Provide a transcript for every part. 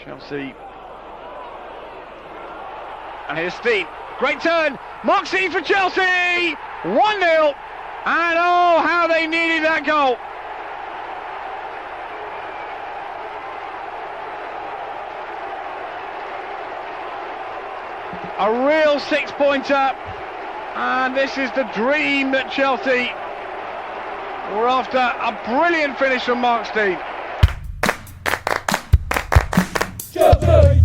Chelsea. And here's Stein. Great turn. Mark Stein for Chelsea. 1-0. And oh, how they needed that goal. A real six-pointer. And this is the dream that Chelsea were after. A brilliant finish from Mark Stein. Chelsea!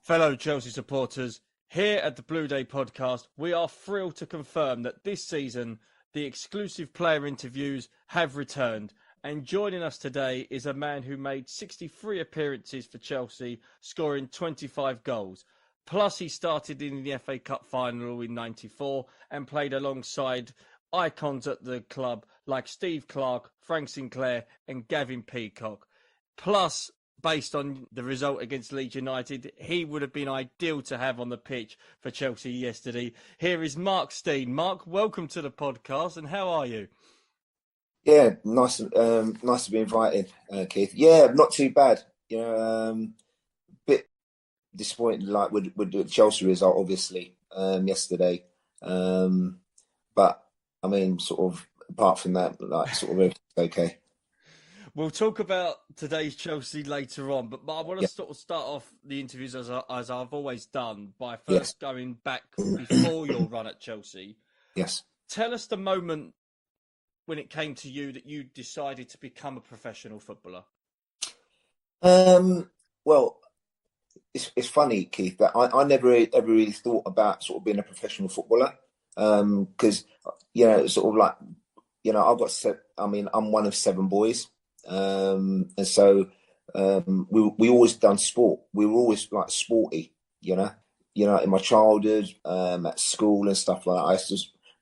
Fellow Chelsea supporters, here at the Blue Day podcast, we are thrilled to confirm that this season the exclusive player interviews have returned. And joining us today is a man who made 63 appearances for Chelsea, scoring 25 goals. Plus he started in the FA Cup final in '94 and played alongside icons at the club like Steve Clarke, Frank Sinclair and Gavin Peacock. Plus, based on the result against Leeds United, he would have been ideal to have on the pitch for Chelsea yesterday. Here is Mark Stein. Mark, welcome to the podcast, and how are you? Yeah, nice to be invited, Keith. Yeah, not too bad. Bit disappointed, like with the Chelsea result, obviously, yesterday. But I mean, sort of apart from that, like sort of everything's okay. We'll talk about today's Chelsea later on, but I want to sort of start off the interviews as I've always done by first going back before your run at Chelsea. Yes. Tell us the moment when it came to you that you decided to become a professional footballer. Well, it's funny, Keith, that I never ever really thought about sort of being a professional footballer, because sort of like I'm one of 7 boys. And so we always done sport. We were always like sporty, in my childhood, at school and stuff like that.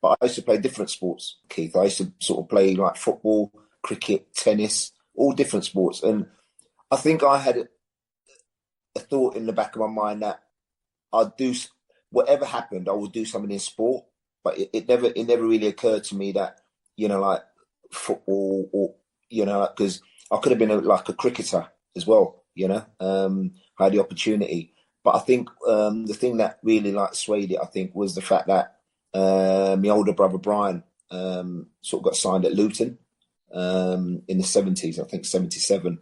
I used to play different sports, Keith. I used to sort of play like football, cricket, tennis, all different sports. And I think I had a thought in the back of my mind that I'd do whatever happened, I would do something in sport. But it never really occurred to me that, like football or, because I could have been a cricketer as well, I had the opportunity. But I think the thing that really swayed it, I think, was the fact that my older brother Brian sort of got signed at Luton in the 70s, I think 77.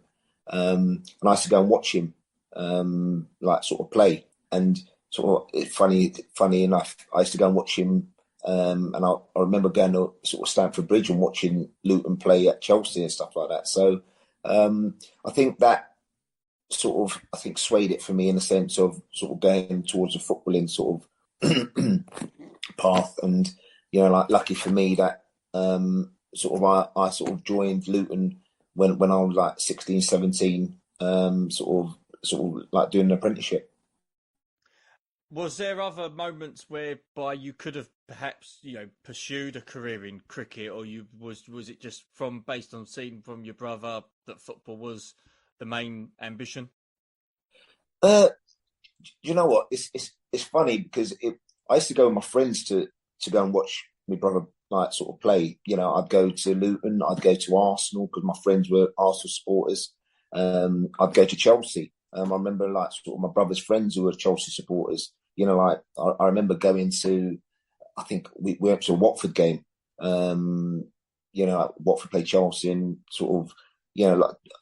And I used to go and watch him sort of play. And sort of funny enough, I used to go and watch him. And I remember going to sort of Stamford Bridge and watching Luton play at Chelsea and stuff like that. So I think that sort of swayed it for me in the sense of sort of going towards a footballing sort of path. And lucky for me that sort of I sort of joined Luton when I was like 16, 17, sort of like doing an apprenticeship. Was there other moments whereby you could have perhaps, pursued a career in cricket, or was it just based on seeing from your brother that football was the main ambition? You know what? It's funny because I used to go with my friends to go and watch my brother sort of play. I'd go to Luton, I'd go to Arsenal because my friends were Arsenal supporters. I'd go to Chelsea. I remember sort of my brother's friends who were Chelsea supporters. I remember going to, I think we went to a Watford game. Watford played Chelsea and sort of,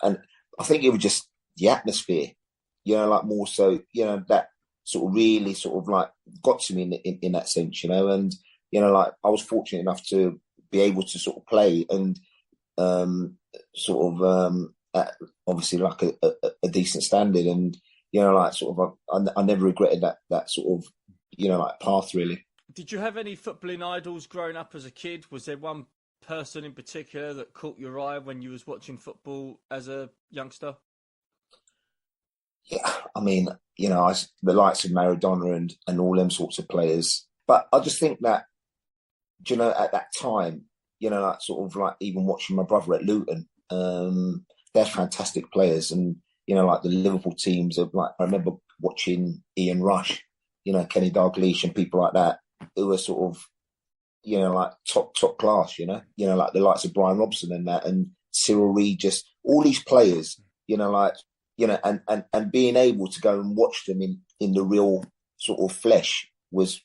and I think it was just the atmosphere, more so, that sort of really sort of got to me in that sense, and, I was fortunate enough to be able to sort of play and sort of at obviously a decent standard. And, I never regretted that sort of, path really. Did you have any footballing idols growing up as a kid? Was there one person in particular that caught your eye when you was watching football as a youngster? Yeah, I mean, the likes of Maradona and all them sorts of players. But I just think that, at that time, like sort of like even watching my brother at Luton, they're fantastic players. And, like the Liverpool teams of I remember watching Ian Rush, Kenny Dalglish and people like that who were sort of, like top class, like the likes of Brian Robson and that, and Cyril Regis, all these players, and being able to go and watch them in the real sort of flesh was,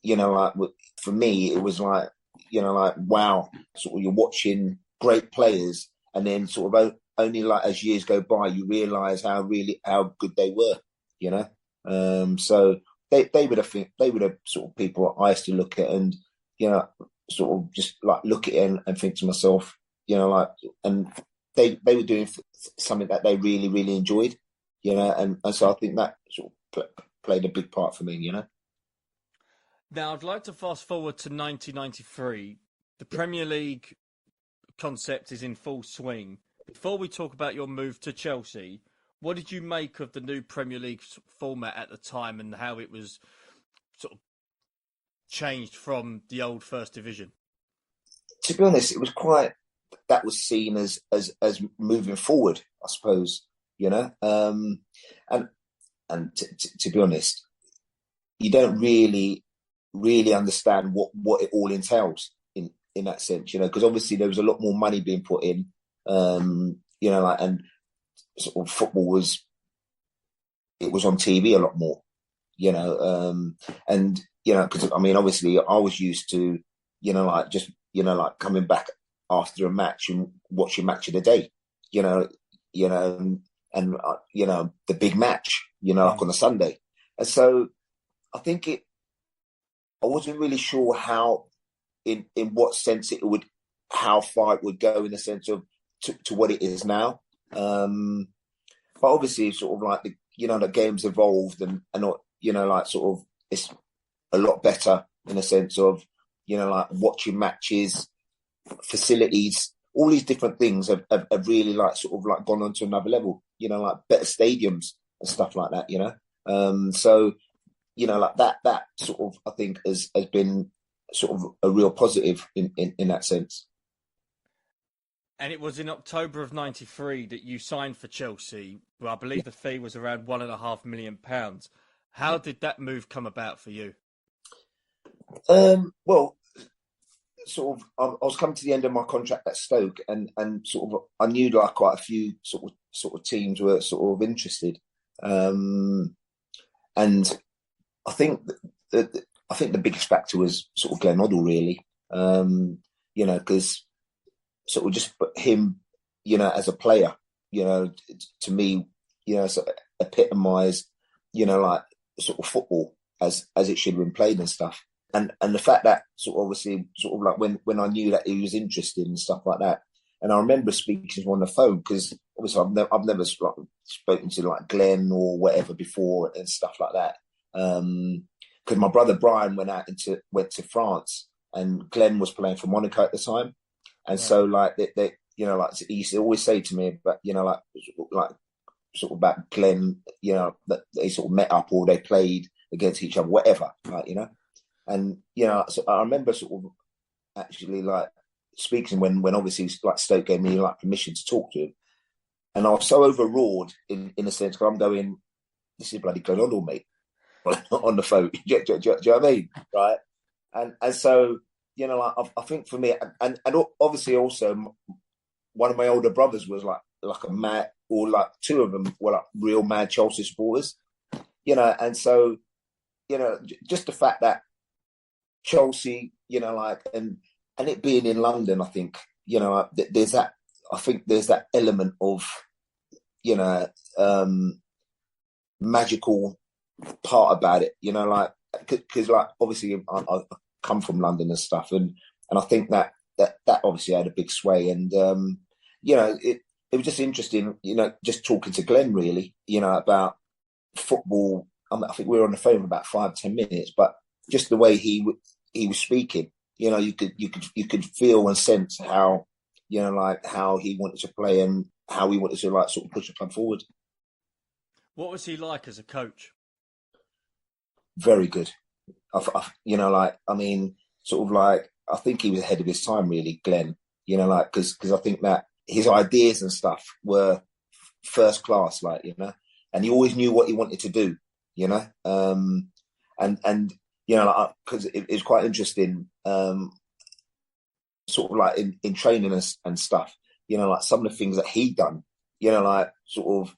like for me, it was like, like, wow, sort of you're watching great players and then sort of only like as years go by, you realise how good they were, so they would have sort of people I used to look at and, sort of just like look at it and think to myself, like, and they were doing something that they really, really enjoyed, and so I think that sort of played a big part for me, Now, I'd like to fast forward to 1993. The Premier League concept is in full swing. Before we talk about your move to Chelsea, what did you make of the new Premier League format at the time and how it was sort of changed from the old First Division? To be honest, it was that was seen as moving forward, I suppose, and to be honest, you don't really understand what it all entails in that sense, because obviously there was a lot more money being put in, and sort of football was on TV a lot more, and because I mean obviously I was used to, like just like coming back after a match and watching Match of the Day, and the big match, like on a Sunday, and so I think I wasn't really sure how, in what sense how far it would go in the sense of to what it is now. But obviously, sort of like the game's evolved and like sort of it's a lot better in the sense of like watching matches, facilities, all these different things have really like sort of like gone on to another level. Like better stadiums and stuff like that. So. Like that sort of, I think has been sort of a real positive in that sense. And it was in October of '93 that you signed for Chelsea. Well, I believe the fee was around £1.5 million. How did that move come about for you? Well, sort of, I was coming to the end of my contract at Stoke, and sort of, I knew like quite a few sort of teams were sort of interested, and I think the biggest factor was sort of Glenn Hoddle, really, because sort of just him, as a player, to me, sort of epitomised, like sort of football as it should have been played and stuff. And the fact that sort of obviously sort of like when I knew that he was interested and stuff like that, and I remember speaking to him on the phone because obviously I've never spoken to like Glenn or whatever before and stuff like that. Because my brother Brian went to France and Glenn was playing for Monaco at the time, and so like they like he used to always say to me, but like sort of about Glenn, that they sort of met up or they played against each other, whatever, like and so I remember sort of actually like speaking when obviously like Stoke gave me like permission to talk to him, and I was so overawed in a sense because I'm going, this is bloody Glenn Hoddle, mate. On the phone, do you know what I mean, right? And so like I think for me, and obviously also one of my older brothers was like a mad, or like two of them were like real mad Chelsea supporters, and so just the fact that Chelsea, like and it being in London, I think there's that. I think there's that element of magical part about it, like because like obviously I come from London and stuff, and I think that obviously had a big sway, and it was just interesting, just talking to Glenn really, about football. I think we were on the phone for about 5-10 minutes, but just the way he was speaking, you could feel and sense how, like how he wanted to play and how he wanted to like sort of push the club forward. What was he like as a coach? Very good. Like, I mean, sort of like, I think he was ahead of his time, really, Glenn. Like, because I think that his ideas and stuff were first class, like, and he always knew what he wanted to do, and like, because it was quite interesting, sort of like in training and stuff, like some of the things that he'd done, like sort of,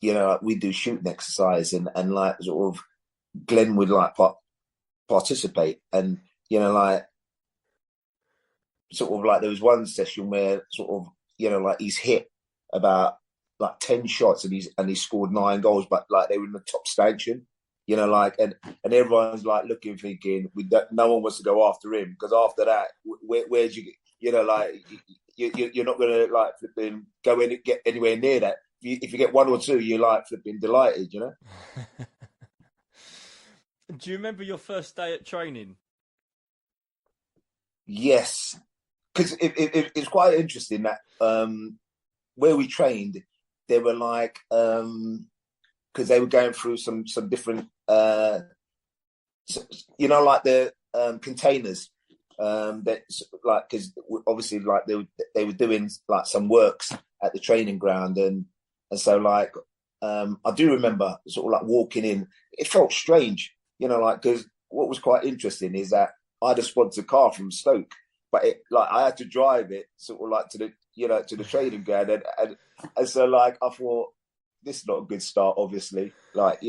like we do shooting exercise and like sort of Glenn would like participate and, like sort of like there was one session where sort of, like he's hit about like 10 shots and he scored 9 goals, but like they were in the top stanchion, like, and everyone's like looking, thinking no one wants to go after him because after that, where'd you get, like you're not going to like flipping go in get anywhere near that. If you get 1 or 2, you're like flipping delighted, Do you remember your first day at training? Yes, because it's quite interesting that where we trained, they were like because they were going through some different like the containers that like because obviously like they were doing like some works at the training ground and so like I do remember sort of like walking in. It felt strange, like because what was quite interesting is that I had a sponsored car from Stoke, but like I had to drive it sort of like to the training ground and so like I thought this is not a good start, obviously, like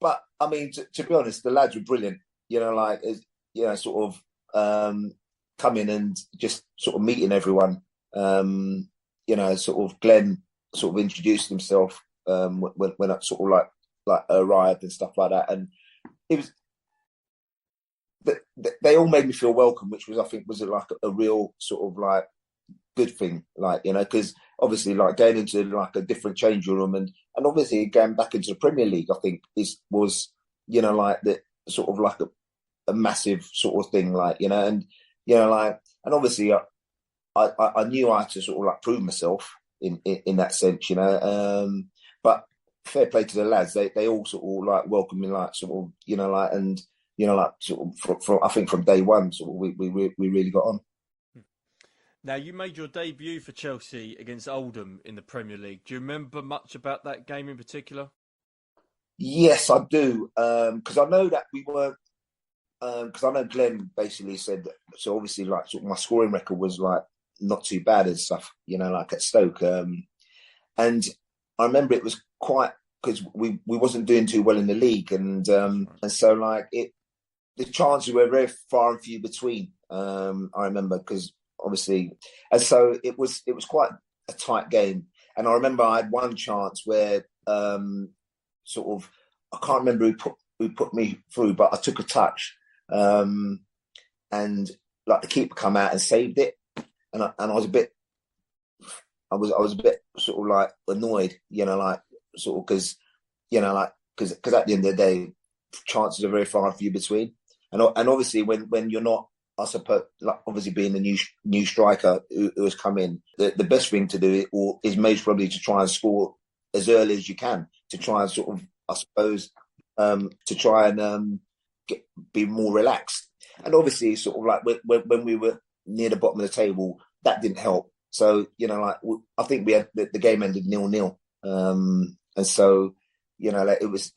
but I mean to be honest, the lads were brilliant, like sort of coming and just sort of meeting everyone, sort of Glenn sort of introduced himself when I sort of like arrived and stuff like that, and it was they all made me feel welcome, which was I think was like a real sort of like good thing, like because obviously like going into like a different changing room and obviously going back into the Premier League, I think was like the sort of like a massive sort of thing, like and like and obviously I knew I had to sort of like prove myself in that sense, but fair play to the lads, they all sort of like welcomed me like sort of like and like sort of from I think from day one sort of we really got on. Now, you made your debut for Chelsea against Oldham in the Premier League. Do you remember much about that game in particular? Yes, I do, because I know that we weren't. Because I know Glenn basically said that, so obviously like sort of my scoring record was like not too bad and stuff, like at Stoke. And I remember it was quite because we wasn't doing too well in the league, and so like the chances were very far and few between. I remember because obviously, and so it was quite a tight game. And I remember I had one chance where sort of I can't remember who put me through, but I took a touch, and like the keeper come out and saved it, and I was a bit. I was a bit sort of like annoyed, like sort of because, like because at the end of the day, chances are very far and few between, and obviously when you're not, I suppose, like obviously being the new striker who has come in, the best thing to do is most probably to try and score as early as you can to try and sort of, I suppose, to try and be more relaxed, and obviously sort of like when we were near the bottom of the table, that didn't help. So, like I think we had the game ended 0-0. And so, like I was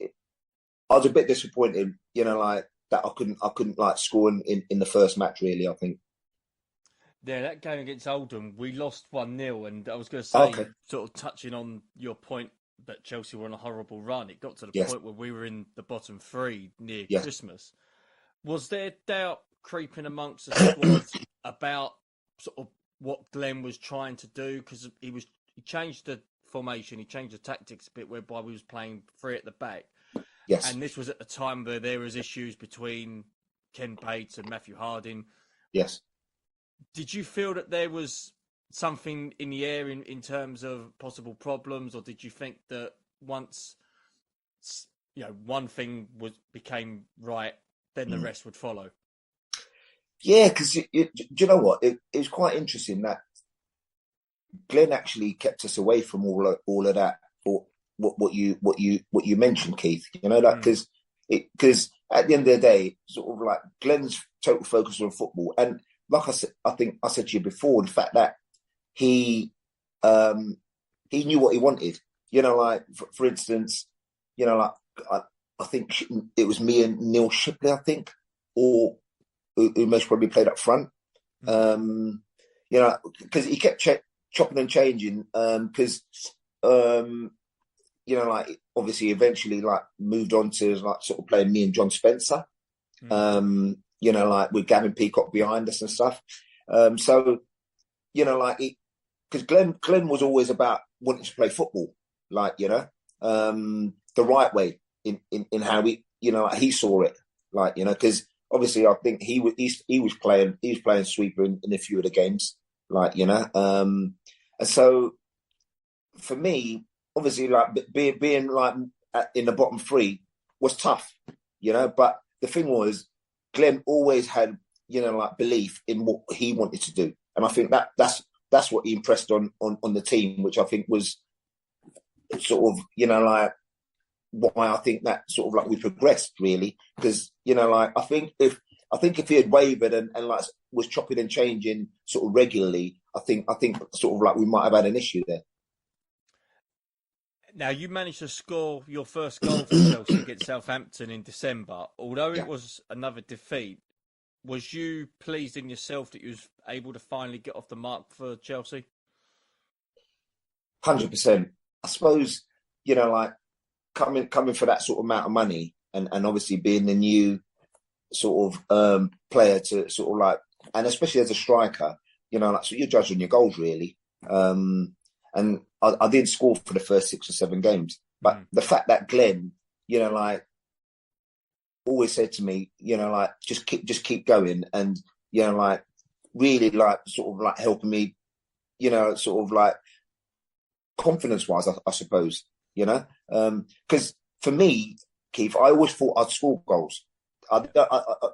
a bit disappointed, like that I couldn't like score in the first match really, I think. Yeah, that game against Oldham, we lost 1-0, and I was going to say, Okay. sort of touching on your point that Chelsea were on a horrible run, it got to the Yes. point where we were in the bottom 3 near Yes. Christmas. Was there doubt creeping amongst the squad about sort of what Glenn was trying to do? Because he changed the formation, he changed the tactics a bit, whereby we was playing 3 at the back. Yes. And this was at the time where there was issues between Ken Bates and Matthew Harding. Yes. Did you feel that there was something in the air in terms of possible problems, or did you think that once one thing became right, then the rest would follow. Yeah, because do you know what? It was quite interesting that Glenn actually kept us away from all of that, or what you mentioned, Keith. You know, like because at the end of the day, sort of like Glenn's total focus on football, and like I said, I think I said to you before, the fact that he knew what he wanted. You know, like for instance, you know, like I think it was me and Neil Shipley, I think, or who most probably played up front. You know, because he kept chopping and changing. Because you know, like obviously eventually like moved on to like sort of playing me and John Spencer. You know, like with Gavin Peacock behind us and stuff. So you know, like because Glenn was always about wanting to play football, like, you know, the right way in how he saw it, like, you know, because obviously I think he was playing sweeper in a few of the games, like, you know, and so for me, obviously, like being like in the bottom three was tough, you know, but the thing was, Glenn always had, you know, like belief in what he wanted to do, and I think that's what he impressed on the team, which I think was sort of, you know, like why I think that sort of like we progressed really, because, you know, like I think if he had wavered and like was chopping and changing sort of regularly, I think sort of like we might have had an issue there. Now, you managed to score your first goal for Chelsea against Southampton in December. Although it was another defeat, was you pleased in yourself that you was able to finally get off the mark for Chelsea? 100%. I suppose, you know, like coming for that sort of amount of money, and obviously being the new sort of player to sort of like, and especially as a striker, you know, like, so you're judging your goals really. And I did score for the first 6 or 7 games, but the fact that Glenn, you know, like always said to me, you know, like just keep going, and, you know, like really like sort of like helping me, you know, sort of like confidence wise, I suppose, you know, because for me, Keith, I always thought I'd score goals.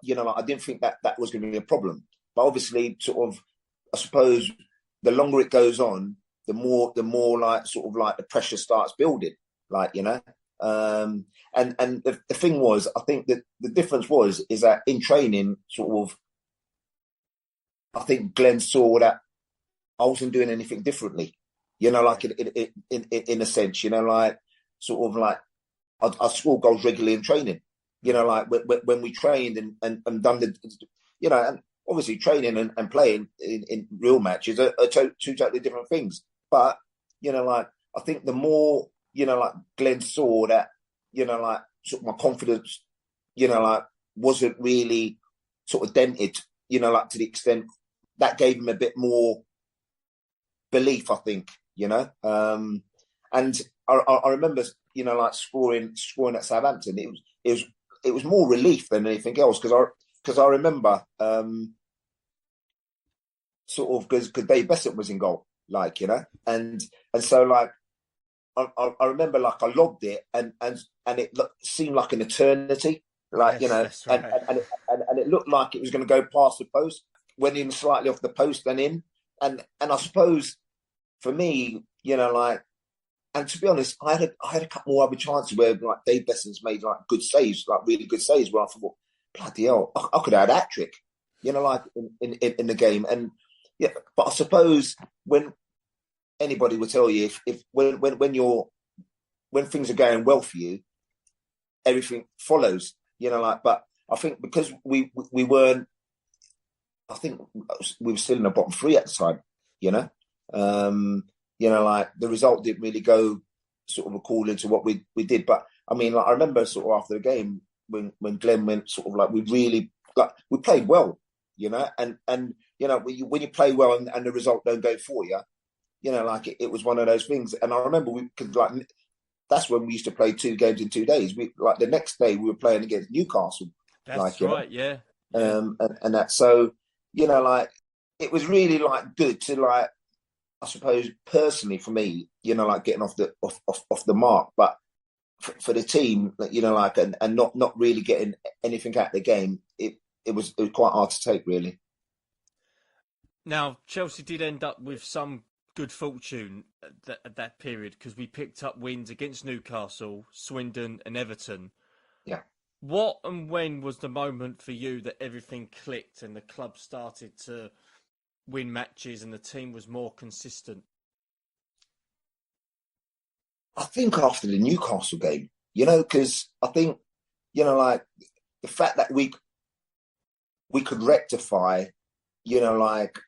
You know, like, I didn't think that was going to be a problem, but obviously, sort of, I suppose the longer it goes on, the more like sort of like the pressure starts building, like, you know. And the thing was, I think that the difference is that in training, sort of, I think Glenn saw that I wasn't doing anything differently, you know, like in a sense, you know, like sort of like I score goals regularly in training, you know, like when we trained and done the, you know, and obviously training and playing in real matches are two totally different things. But, you know, like, I think the more, you know, like Glenn saw that, you know, like sort of my confidence, you know, like wasn't really sort of dented, you know, like to the extent that gave him a bit more belief, I think, you know. And I remember, you know, like scoring at Southampton. It was more relief than anything else, because I remember sort of because Dave Bessett was in goal, like, you know, and so like I remember like I lobbed it and it seemed like an eternity, like, yes, you know, right. and it looked like it was going to go past the post, went in slightly off the post and in, and I suppose for me, you know, like, and to be honest, I had a couple more other chances where like Dave Bessett's made like good saves, like really good saves, where I thought, bloody hell, I could have had a hat trick, you know, like in the game. And yeah, but I suppose when anybody would tell you if when things are going well for you, everything follows, you know, like, but I think because we weren't, I think we were still in the bottom 3 at the time, you know. You know, like the result didn't really go sort of according to what we did. But I mean, like, I remember sort of after the game when Glenn went sort of like, we really, like, we played well, you know, and you know, when you play well and the result don't go for you, you know, like it was one of those things. And I remember that's when we used to play 2 games in 2 days. We, like, the next day we were playing against Newcastle. That's like, right, yeah. And that, so, you know, like it was really like good to, like, I suppose personally for me, you know, like getting off the mark. But for the team, you know, like and not really getting anything out of the game, it was quite hard to take, really. Now, Chelsea did end up with some good fortune at that period because we picked up wins against Newcastle, Swindon, and Everton. Yeah. What and when was the moment for you that everything clicked and the club started to win matches and the team was more consistent? I think after the Newcastle game, you know, because I think, you know, like the fact that we could rectify, you know, like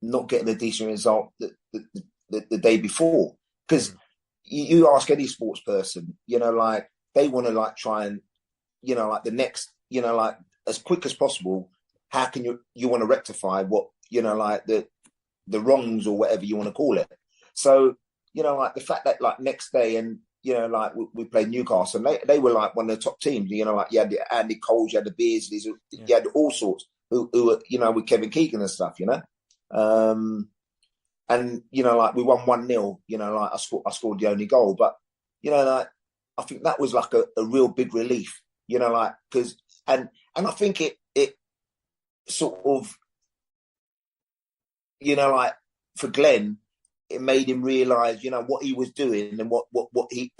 not getting a decent result the day before. Because you ask any sports person, you know, like they want to like try and, you know, like the next, you know, like as quick as possible, how can you want to rectify what, you know, like the wrongs or whatever you want to call it. So, you know, like the fact that like next day and, you know, like we played Newcastle and they were like one of the top teams, you know, like you had the Andy Coles, you had the Bearsleys, you had all sorts who were, you know, with Kevin Keegan and stuff, you know. And, you know, like we won 1-0, you know, like I scored the only goal. But, you know, like I think that was like a real big relief, you know, like because and I think it sort of, you know, like for Glenn, it made him realise, you know, what he was doing and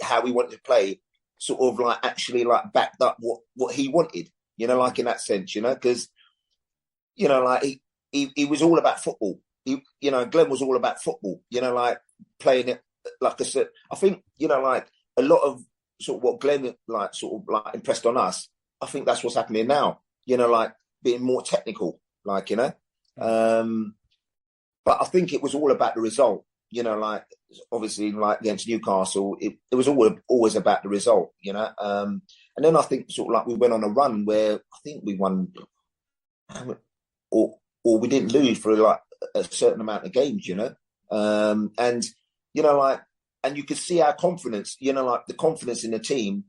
how he wanted to play, sort of like actually like backed up what he wanted, you know, like in that sense, you know, because, you know, like he was all about football. You know, Glenn was all about football, you know, like playing it, like I said, I think, you know, like a lot of sort of what Glenn like sort of like impressed on us, I think that's what's happening now, you know, like being more technical, like, you know. But I think it was all about the result, you know, like obviously like against Newcastle, it was always about the result, you know. And then I think sort of like we went on a run where I think we won or we didn't lose for like a certain amount of games, you know. And, you know, like, and you could see our confidence, you know, like the confidence in the team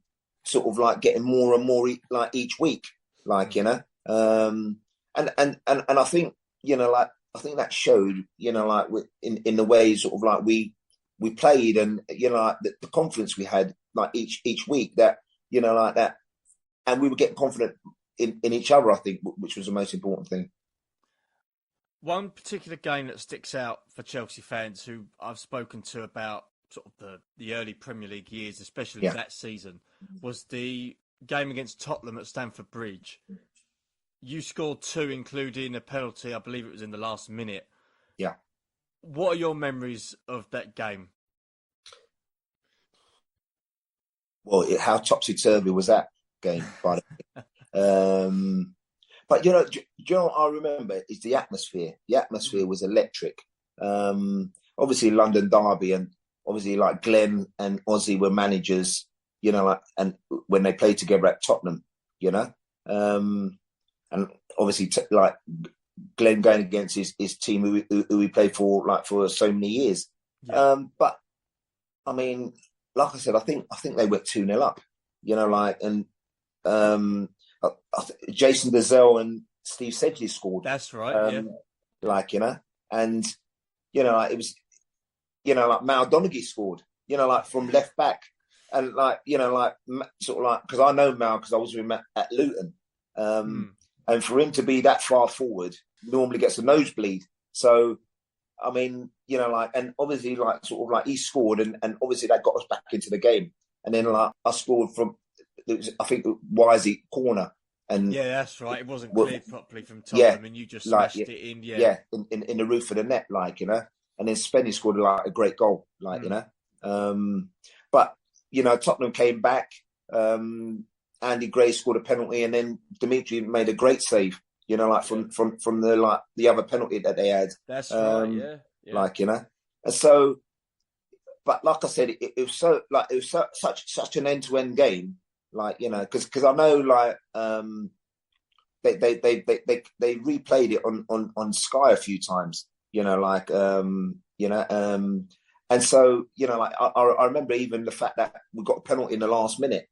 sort of like getting more and more like each week, like, you know. And I think, you know, like, I think that showed, you know, like in the way sort of like we played and, you know, like the confidence we had like each week that, you know, like that. And we were getting confident in each other, I think, which was the most important thing. One particular game that sticks out for Chelsea fans who I've spoken to about sort of the early Premier League years, especially that season, was the game against Tottenham at Stamford Bridge. You scored 2, including a penalty. I believe it was in the last minute. Yeah. What are your memories of that game? Well, how topsy-turvy was that game, by the way? But, you know, do you know what I remember is the atmosphere. The atmosphere was electric. Obviously, London Derby and obviously like Glenn and Ozzy were managers, you know, like, and when they played together at Tottenham, you know. And obviously, like Glenn going against his team who he played for like for so many years. Yeah. But I mean, like I said, I think they went 2-0 up. You know, like and Jason Dezelle and Steve Sedgley scored. That's right. Yeah. Like, you know, and you know, like it was, you know, like Mal Donaghy scored. You know, like from left back, and like, you know, like sort of like because I know Mal because I was with him at Luton. And for him to be that far forward normally gets a nosebleed. So, I mean, you know, like, and obviously, like, sort of like he scored, and obviously that got us back into the game. And then, like, I scored from, I think, Wisey corner. And yeah, that's right. It wasn't cleared properly from Tottenham, and you just smashed it in. Yeah, in the roof of the net, like, you know. And then Spenny scored like a great goal, like, you know. But you know, Tottenham came back. Andy Gray scored a penalty, and then Dimitri made a great save. You know, like from the like the other penalty that they had. That's right. Yeah. Like, you know, and so, but like I said, it was so like it was such an end-to-end game. Like, you know, because I know like they replayed it on Sky a few times. You know, like you know, and so, you know, like I remember even the fact that we got a penalty in the last minute.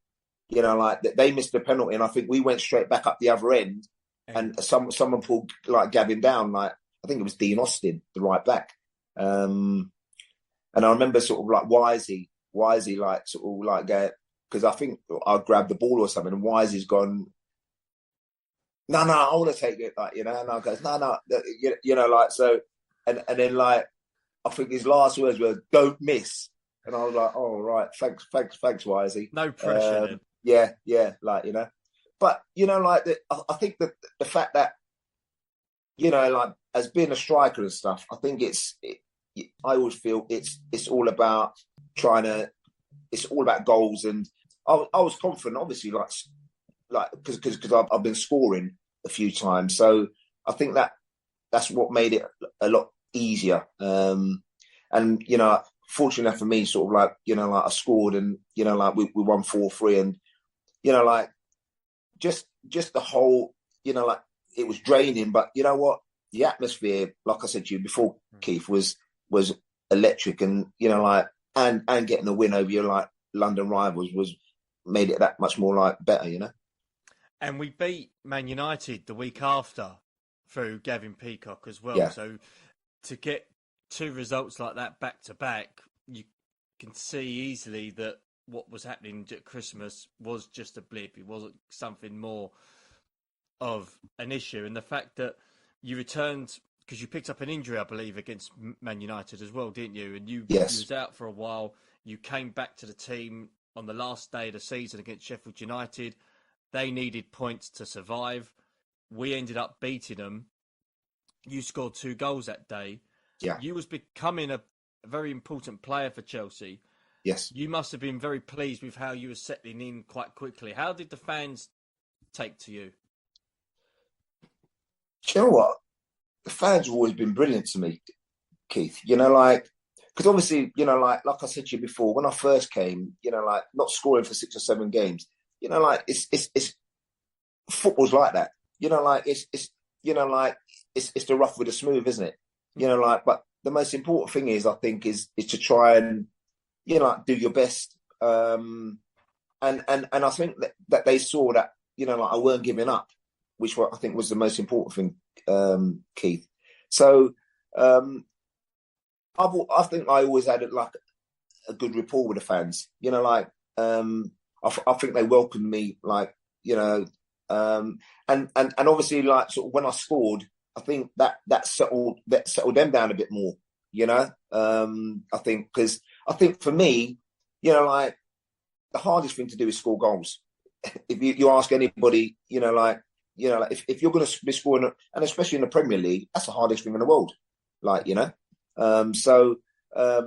You know, like they missed the penalty, and I think we went straight back up the other end, and someone pulled like Gavin down. Like I think it was Dean Austin, the right back. And I remember sort of like Wisey like sort of like because I think I grabbed the ball or something, and Wisey's gone, no, I want to take it, like, and I goes, no, like, so, and then, like, I think his last words were, don't miss. And I was like, oh, right, thanks, Wisey. No pressure then. Yeah, like, But, like, I think that the fact that, like, as being a striker and stuff, I think I always feel it's all about it's all about goals. And I was confident, obviously, like because I've been scoring a few times. So I think that's what made it a lot easier. And, fortunate enough for me, sort of like, like I scored and, like we won 4-3 and, like just the whole, like it was draining, but you know what? The atmosphere, like I said to you before, Keith, was electric, and, like, and getting the win over your, like, London rivals made it that much more, like, better, And we beat Man United the week after through Gavin Peacock as well. Yeah. So to get two results like that back to back, you can see easily that what was happening at Christmas was just a blip. It wasn't something more of an issue. And the fact that you returned, because you picked up an injury, I believe, against Man United as well, didn't you? And you was out for a while. You came back to the team on the last day of the season against Sheffield United. They needed points to survive. We ended up beating them. You scored 2 goals that day. Yeah. You was becoming a very important player for Chelsea. Yes. You must have been very pleased with how you were settling in quite quickly. How did the fans take to you? Do you know what? The fans have always been brilliant to me, Keith. Like, because obviously, like I said to you before, when I first came, like not scoring for 6 or 7 games, like it's football's like that. Like it's like it's the rough with the smooth, isn't it? Like, but the most important thing is, I think, is to try and like do your best. And I think that they saw that like I weren't giving up, which I think was the most important thing, Keith. So I think I always had like a good rapport with the fans. Like I think they welcomed me, like and obviously, like, sort of when I scored, I think that settled them down a bit more. I think for me, like the hardest thing to do is score goals. If you ask anybody, like if you're going to be scoring, and especially in the Premier League, that's the hardest thing in the world. Like, so I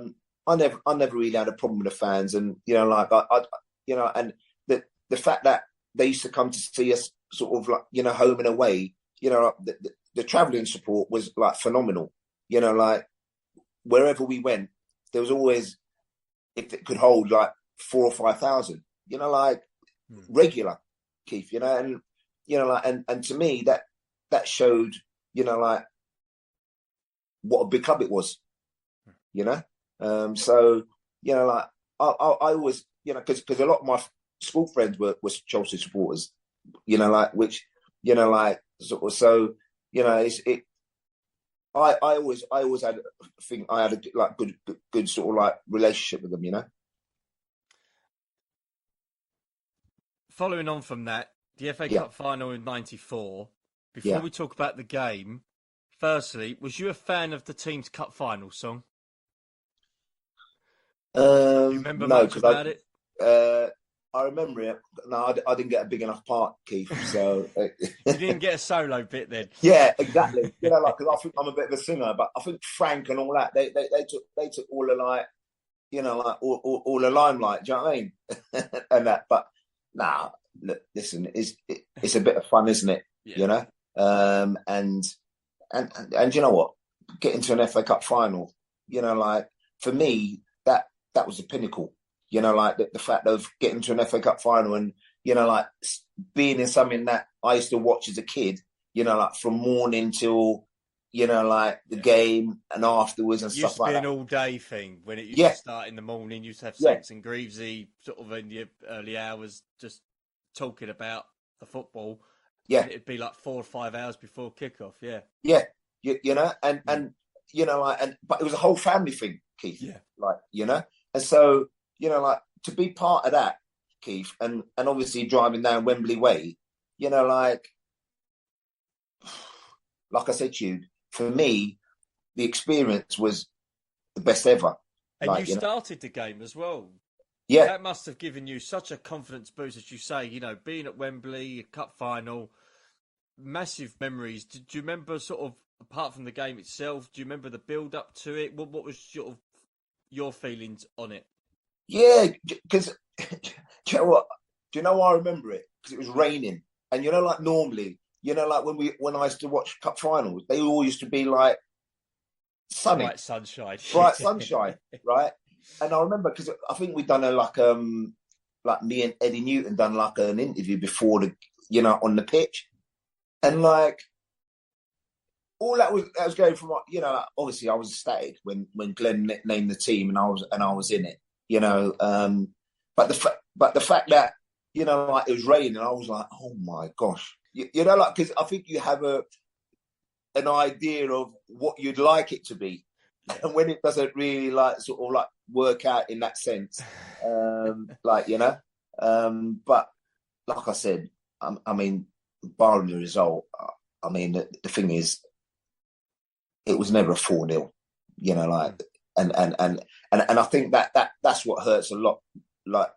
never really had a problem with the fans, and like I and the fact that they used to come to see us sort of like home and away, the travelling support was like phenomenal. Like wherever we went, there was always, if it could hold like 4,000 or 5,000, like regular, Keith, and like and to me that showed like what a big club it was, so like I always because a lot of my school friends were Chelsea supporters, like which like sort of, so I always had I had a like good sort of like relationship with them, Following on from that, the FA Cup final in '94. Before we talk about the game, firstly, was you a fan of the team's cup final song? Do you remember much about it? I remember it. No, I didn't get a big enough part, Keith. So you didn't get a solo bit then. Yeah, exactly. Like, because I think I'm a bit of a singer, but I think Frank and all that they took all the like, like all the limelight. Do you know what I mean? And that, but nah. Look, listen, it's a bit of fun, isn't it? Yeah. And you know what? Getting to an FA Cup final, like for me that was the pinnacle. Like the fact of getting to an FA Cup final and, like being in something that I used to watch as a kid, like from morning till, like the game and afterwards and stuff like that. It used to be an all-day thing when it used to start in the morning. You used to have Saints and Greavesy sort of in the early hours just talking about the football. Yeah. It'd be like 4 or 5 hours before kickoff. Yeah. Yeah. And like, but it was a whole family thing, Keith. Yeah. Like, and so, like to be part of that Keith, and obviously driving down Wembley Way, you know, like I said to you, for me, the experience was the best ever. And you started the game as well. Yeah. That must have given you such a confidence boost, as you say, you know, being at Wembley, a cup final, massive memories. Do you remember sort of, apart from the game itself, do you remember the build up to it? What was sort of your feelings on it? Yeah, because do you know what? Do you know why I remember it? Because it was raining. And you know, like normally, you know, like when I used to watch cup finals, they all used to be like sunny. Bright sunshine. Bright sunshine, right? And I remember because I think we'd done like me and Eddie Newton done like an interview before on the pitch. And like all that was going from, you know, like, obviously I was ecstatic when Glenn named the team and I was in it, you know. But the fact that, you know, like it was raining, I was like, oh my gosh, you know, like, because I think you have an idea of what you'd like it to be, and when it doesn't really like sort of like work out in that sense, like, you know, but like I said, I mean, barring the result, I mean, the thing is, it was never a 4-0, you know, like, and I think that's what hurts a lot, like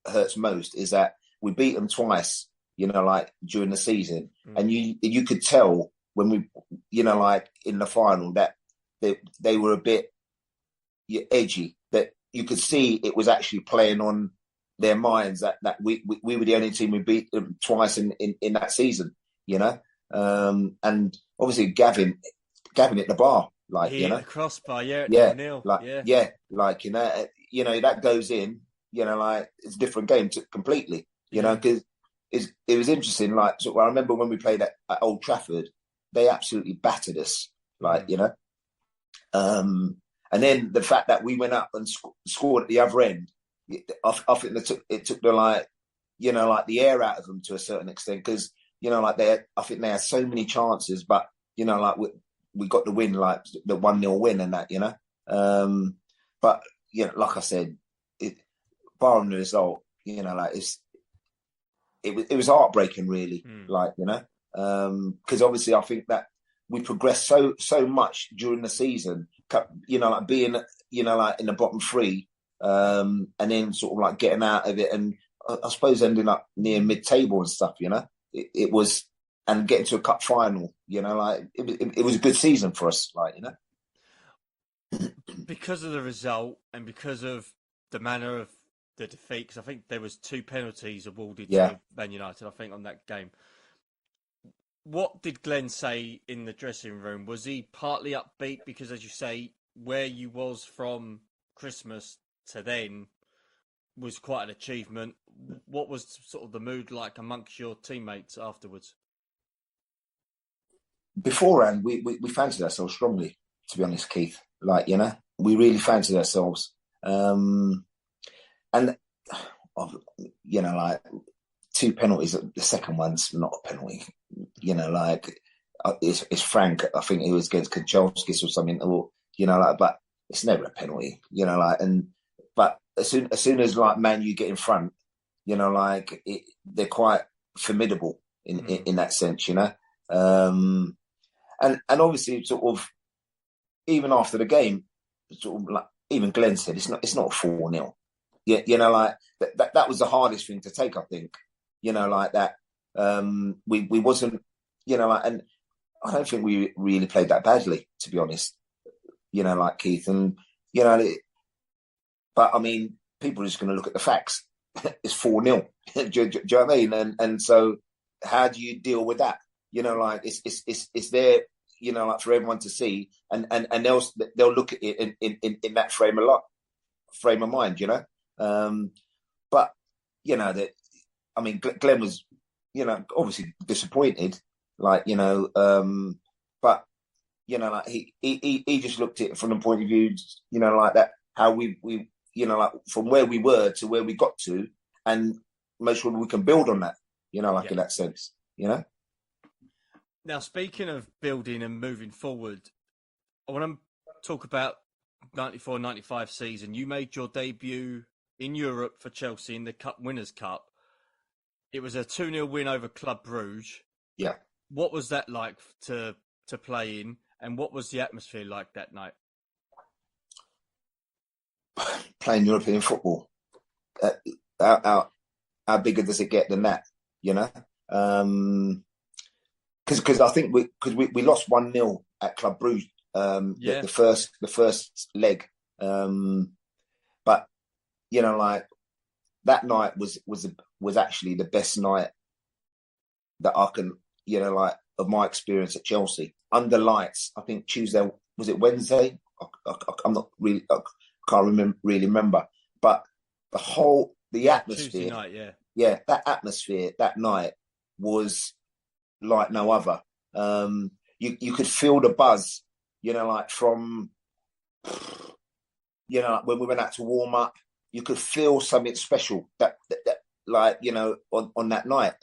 hurts most, is that we beat them twice, you know, like during the season, and you could tell when we, you know, like in the final that they were a bit edgy, that you could see it was actually playing on their minds that we were the only team we beat them twice in that season, you know, and obviously Gavin hit the bar, like, he you know, hit the crossbar, yeah, 0-0, like, yeah, like, you know that goes in, you know, like it's a different game completely, you know, because it was interesting, like, so I remember when we played at Old Trafford, they absolutely battered us, like, you know, and then the fact that we went up and scored at the other end, I think it took the, like, you know, like the air out of them to a certain extent, because, you know, like I think they had so many chances, but, you know, like we got the win, like the 1-0 win and that, you know. But, you know, like I said, barring the result, you know, like it was heartbreaking, really, like, you know, because obviously I think that we progressed so much during the season, you know, like being, you know, like in the bottom three, and then sort of like getting out of it, and I suppose ending up near mid-table and stuff, you know. It was, and getting to a cup final, you know, like it was a good season for us, like, you know. Because of the result and because of the manner of the defeat, because I think there was 2 penalties awarded to Man United, I think, on that game. What did Glenn say in the dressing room? Was he partly upbeat because, as you say, where you was from Christmas to then was quite an achievement? What was sort of the mood like amongst your teammates afterwards? Beforehand, we fancied ourselves strongly, to be honest, Keith. Like, you know, we really fancied ourselves. And, you know, like 2 penalties, the second one's not a penalty. You know, like it's Frank, I think it was against Kanchelskis or something, or, you know, like, but it's never a penalty, you know, like, but as soon as like Man U get in front, you know, like they're quite formidable in that sense, you know. And obviously sort of even after the game, sort of like even Glenn said, it's not a 4-0. Yeah, you know, like that was the hardest thing to take, I think. You know, like that. We wasn't, you know, like, and I don't think we really played that badly, to be honest. You know, like Keith, and you know, but I mean, people are just going to look at the facts. It's 4-0. do you know what I mean? And so, how do you deal with that? You know, like it's there, you know, like for everyone to see, and they'll look at it in that frame of mind, you know. But you know that, I mean, Glenn was, you know, obviously disappointed, like, you know, but you know, like he just looked at it from the point of view, you know, like that, how we you know, like from where we were to where we got to, and make sure we can build on that, you know, like in that sense, you know. Now, speaking of building and moving forward, I want to talk about 94-95 season. You made your debut in Europe for Chelsea in the Cup Winners' Cup. It was a 2-0 win over Club Brugge. Yeah. What was that like to play in, and what was the atmosphere like that night? Playing European football. How bigger does it get than that? You know, because I think we lost 1-0 at Club Brugge. The first leg. But you know, like that night was actually the best night that I can, you know, like of my experience at Chelsea under lights. I think Tuesday, was it Wednesday? I'm not really, I can't really remember. But the atmosphere, Tuesday night, yeah, that atmosphere that night was like no other. You could feel the buzz, you know, like from, you know, when we went out to warm up, you could feel something special that like, you know, on that night.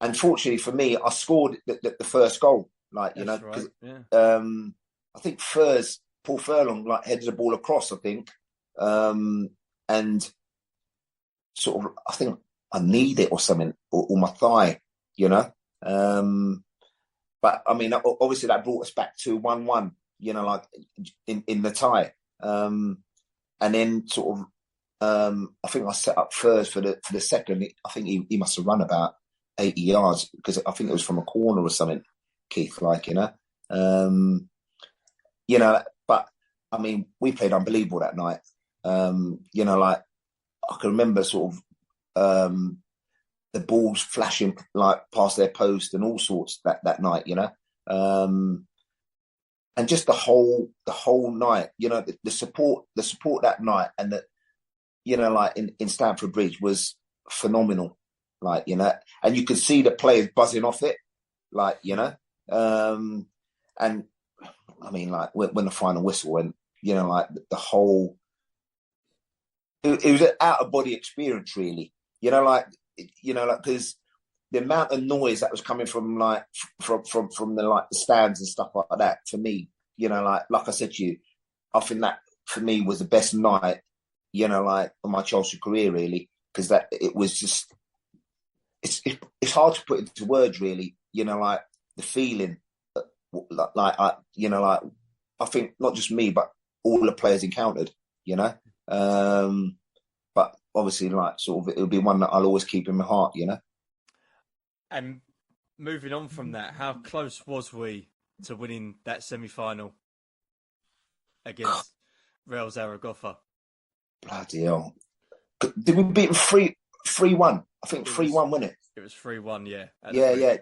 Unfortunately for me, I scored the first goal, like, you know, because I think Paul Furlong like headed the ball across, I think, and sort of, I think I kneed it or something, or my thigh, you know. But I mean, obviously that brought us back to 1-1, you know, like in the tie. And then sort of, I think I set up first for the second. I think he must have run about 80 yards because I think it was from a corner or something, Keith, like, you know. But I mean, we played unbelievable that night. You know, like I can remember sort of the balls flashing like past their post and all sorts that night, you know. And just the whole night, you know, the support that night, and that, you know, like in Stamford Bridge was phenomenal, like, you know, and you could see the players buzzing off it, like, you know. And I mean, like when the final whistle went, you know, like the whole, it was an out of body experience, really, you know, like because the amount of noise that was coming from like from the like the stands and stuff like that, for me, you know, like I said to you, I think that for me was the best night, you know, like of my Chelsea career, really, because that it was just, it's hard to put into words, really, you know, like the feeling, like I, you know, like I think not just me but all the players encountered, you know. But obviously, like, sort of, it'll be one that I'll always keep in my heart, you know. And moving on from that, how close was we to winning that semi-final against Real Zaragoza? Bloody hell! Did we beat them 3-1? I think 3-1, wasn't it? It was 3-1, yeah. Yeah.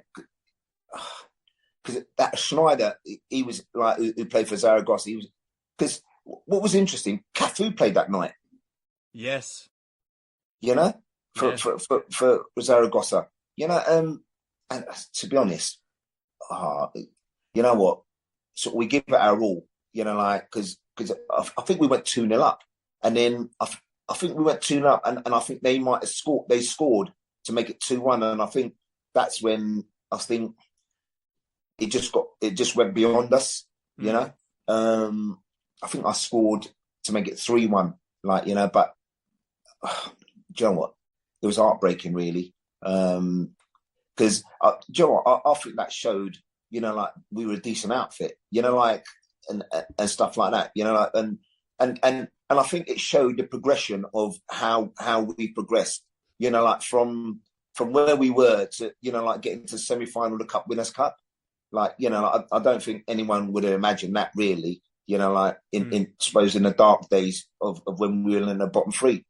Because that Schneider, he was like who played for Zaragoza. He was, because what was interesting, Cafu played that night. Yes. You know, for Zaragoza, you know, and to be honest, you know what? So we give it our all, you know, like, because I think we went 2-0 up, and then I think we went 2-0 up, and I think they might have scored. They scored to make it 2-1, and I think that's when I think it just went beyond us, you know. I think I scored to make it 3-1, like, you know, but. Do you know what? It was heartbreaking, really, because do you know what? I think that showed, you know, like we were a decent outfit, you know, like and stuff like that, you know, like, and I think it showed the progression of how we progressed, you know, like from where we were to, you know, like getting to the semi-final of the Cup Winners' Cup, like, you know, like, I don't think anyone would have imagined that, really, you know, like in suppose in the dark days of when we were in the bottom three.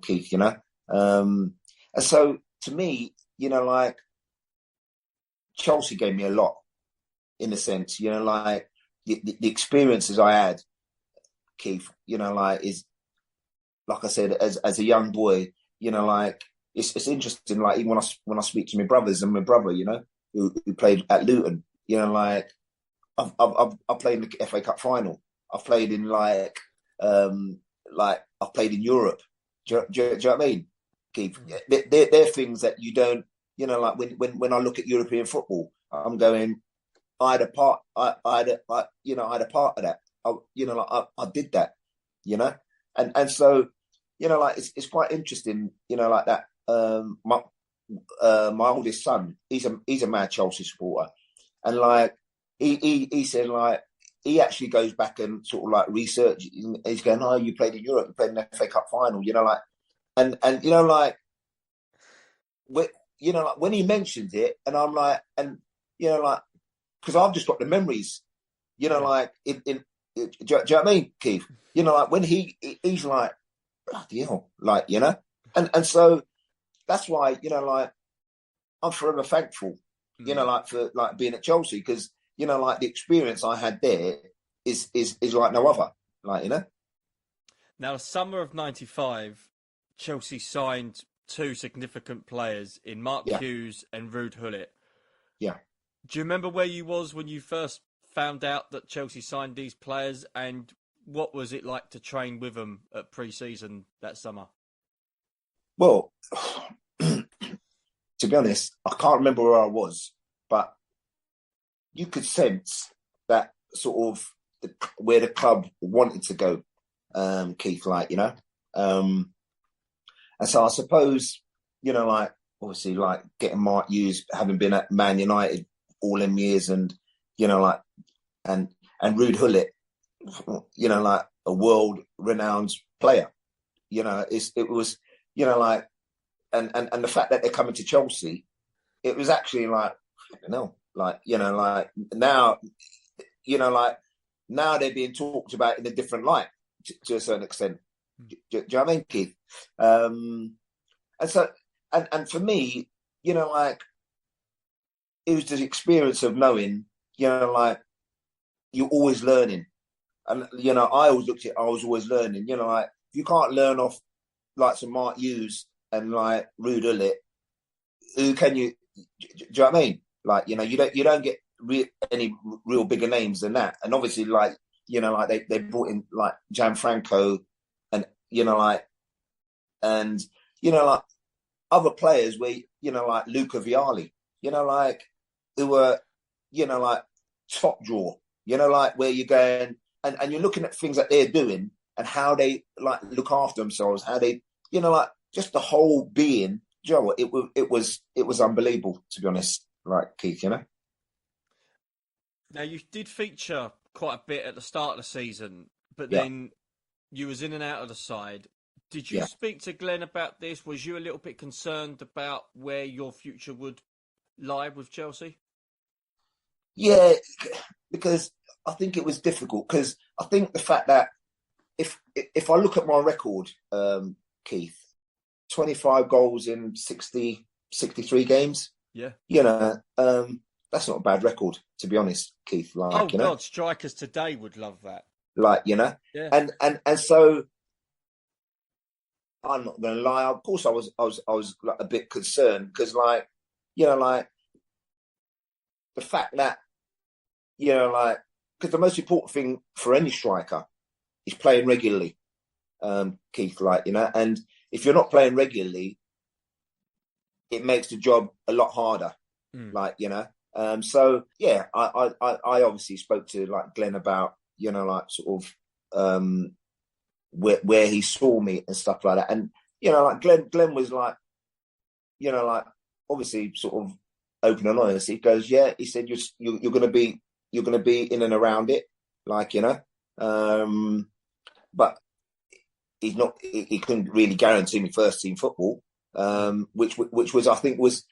Keith, you know, and so to me, you know, like Chelsea gave me a lot, in a sense, you know, like the experiences I had, Keith, you know, like is, like I said, as a young boy, you know, like it's interesting, like even when I speak to my brothers and my brother, you know, who played at Luton, you know, like I've played in the FA Cup final, I've played in like I've played in Europe. Do you know what I mean, Keith? They're things that you don't, you know, like when I look at European football, I'm going, I had a part of that. You know, like I did that, you know, and so, like it's quite interesting, like that. My oldest son, he's a mad Chelsea supporter, and like he said, like he actually goes back and sort of like research. He's going, "Oh, you played in Europe, you played in the FA Cup final," like, and like, like when he mentioned it, and I'm like, and like, because I've just got the memories, like do you know what I mean, Keith? Like when he's like, bloody hell, like, and so that's why, like, I'm forever thankful, like for like being at Chelsea, because, like the experience I had there is like no other, like, Now, summer of '95, Chelsea signed two significant players in Mark Yeah. Hughes and Ruud Gullit. Yeah. Do you remember where you was when you first found out that Chelsea signed these players, and what was it like to train with them at pre-season that summer? Well, to be honest, I can't remember where I was, but you could sense that sort of where the club wanted to go, Keith, like, and so I suppose, like, obviously, like getting Mark Hughes, having been at Man United all them years, and, like, and Ruud Gullit, like a world-renowned player, it was, like, and the fact that they're coming to Chelsea, it was actually like, no, like, like now, like now they're being talked about in a different light to a certain extent. Do you know what I mean, Keith? And so, and for me, like, it was the experience of knowing, like, you're always learning. And, I always looked at it, I was always learning, like, if you can't learn off like some Mark Hughes and like Ruud Gullit, who can you, do you know what I mean? Like, you don't get any real bigger names than that. And obviously, like, like they brought in like Gianfranco and, like, and, like other players where, like Luca Vialli, like, who were, like top draw, like where you're going and you're looking at things that they're doing and how they like look after themselves, how they, like just the whole being, Joe, it was unbelievable, to be honest, like, Keith, Now, you did feature quite a bit at the start of the season, but Yeah. then you was in and out of the side. Did you Yeah. speak to Glenn about this? Was you a little bit concerned about where your future would lie with Chelsea? Yeah, because I think it was difficult, because I think the fact that if I look at my record, Keith, 25 goals in 63 games, Yeah. that's not a bad record, to be honest, Keith. Like, God, strikers today would love that. Like, Yeah. and so I'm not going to lie. Of course, I was like a bit concerned, because, like, like the fact that, like, because the most important thing for any striker is playing regularly, Keith, like, and if you're not playing regularly, it makes the job a lot harder, like, so yeah, I obviously spoke to like Glenn about, like sort of where he saw me and stuff like that, and like Glenn was like, like obviously sort of open and honest. He goes, yeah, he said you're going to be in and around it, like, but he's not. He couldn't really guarantee me first team football, which was, I think, was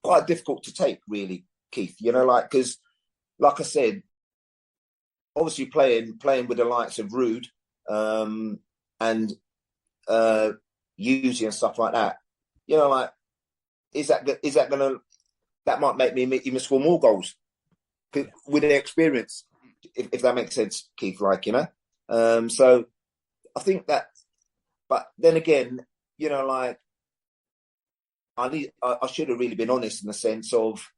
quite difficult to take, really, Keith. Like, because, like I said, obviously playing with the likes of Ruud, and Yuzi and stuff like that. Like, is that gonna, that might make me even score more goals with the experience, if that makes sense, Keith. Like, so I think that. But then again, like, I should have really been honest in the sense of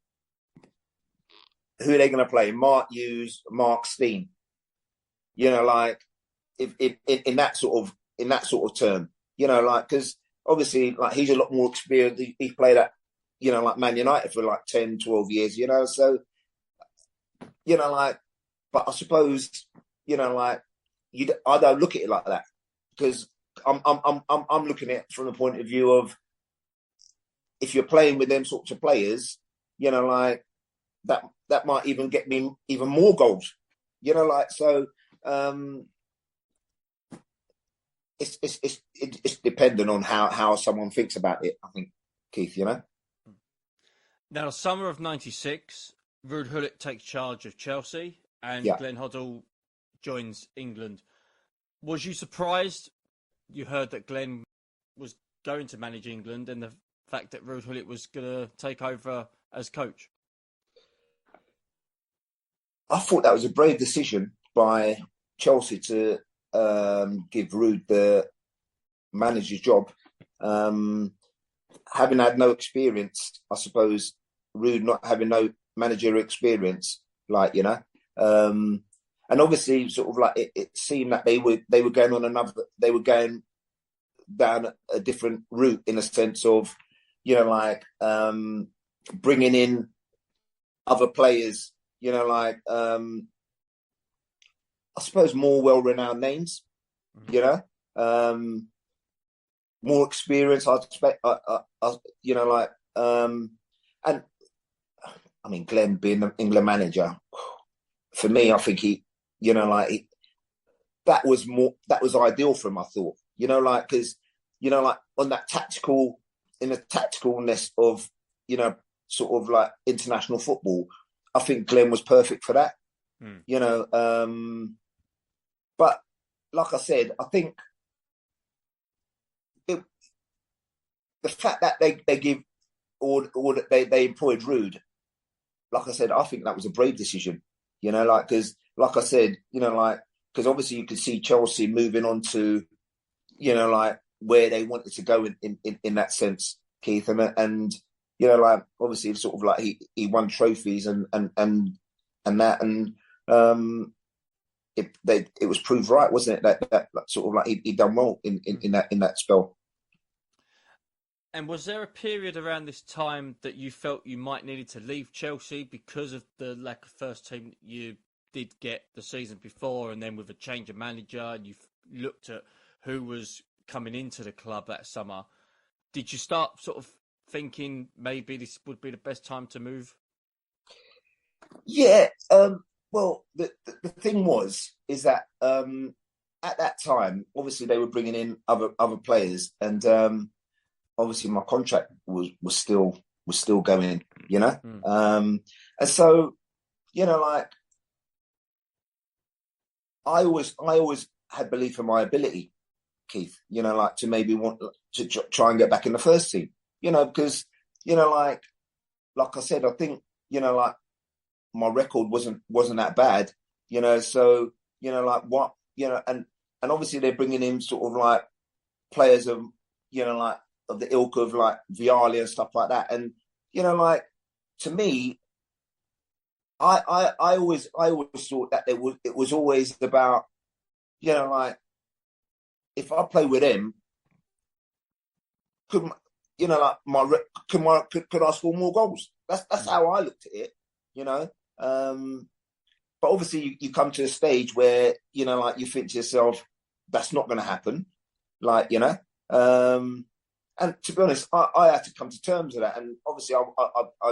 who are they going to play? Mark Hughes, Mark Stein. Like, if in that sort of term, like, because obviously, like, he's a lot more experienced. He played at, like Man United for like 10, 12 years, so, like, but I suppose, like, I don't look at it like that, because I'm looking at it from the point of view of if you're playing with them sorts of players, like that might even get me even more goals. So it's dependent on how someone thinks about it, I think, Keith. Now, summer of '96, Ruud Gullit takes charge of Chelsea, and Yeah. Glenn Hoddle joins England. Was you surprised? You heard that Glenn was going to manage England, and the fact that Ruud Gullit was going to take over as coach. I thought that was a brave decision by Chelsea to give Ruud the manager's job. Having had no experience, I suppose, Ruud not having no managerial experience, and obviously sort of like it seemed that they were going on going down a different route in a sense of, bringing in other players, I suppose more well-renowned names, more experience, I'd expect, and I mean, Glenn being the England manager, for me, I think that was ideal for him, I thought, because, on that in the tacticalness of, sort of like international football, I think Glenn was perfect for that, but like I said, I think the fact that they give or that they employed Ruud, like I said, I think that was a brave decision, because like I said, because obviously you could see Chelsea moving on to, where they wanted to go in that sense, Keith, and obviously sort of like he won trophies and that, and it was proved right, wasn't it? That sort of like he done well in that spell. And was there a period around this time that you felt you might needed to leave Chelsea because of the lack of first team that you did get the season before, and then with a change of manager, and you looked at who was coming into the club that summer? Did you start sort of thinking maybe this would be the best time to move? Yeah. Well, the thing is that at that time, obviously they were bringing in other players, and obviously my contract was still going, and so I always had belief in my ability, Keith, to maybe want to try and get back in the first team, because like I said, I think my record wasn't that bad, so what, and obviously they're bringing in sort of like players of of the ilk of like Vialli and stuff like that, and to me, I always thought that it was always about if I play with him, could I score more goals? That's how I looked at it, but obviously you come to a stage where you think to yourself, that's not going to happen, and to be honest, I had to come to terms with that. And obviously, I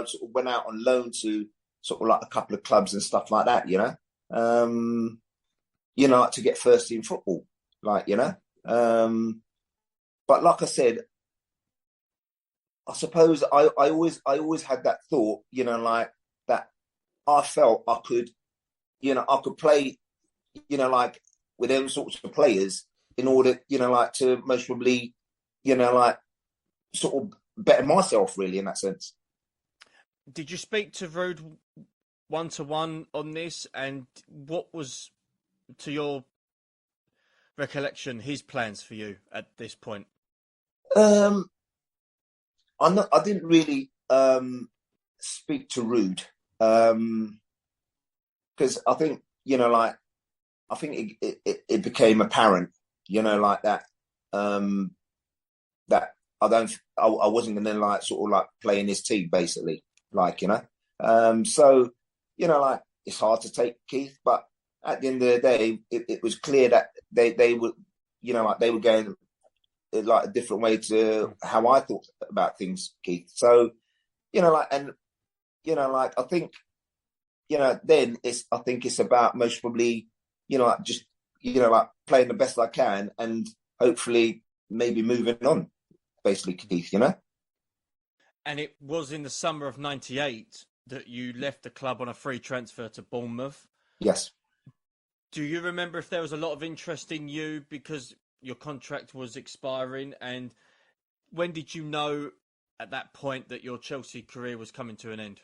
sort of went out on loan to sort of like a couple of clubs and stuff like that, to get first team football, but like I said, I suppose I always had that thought, that I felt I could play, with them sorts of players in order, to most probably, sort of better myself really in that sense. Did you speak to Ruud one-to-one on this, and what was, to your recollection, his plans for you at this point? I didn't really speak to Ruud because I think I think it became apparent, that that I wasn't going to sort of play in his team basically, so it's hard to take, Keith, but at the end of the day, it was clear that they were they were going like a different way to how I thought about things, Keith. So, like, and, like, I think, then I think it's about most probably, like just, like playing the best I can and hopefully maybe moving on, basically, Keith, And it was in the summer of '98 that you left the club on a free transfer to Bournemouth. Yes. Do you remember if there was a lot of interest in you because your contract was expiring? And when did you know at that point that your Chelsea career was coming to an end?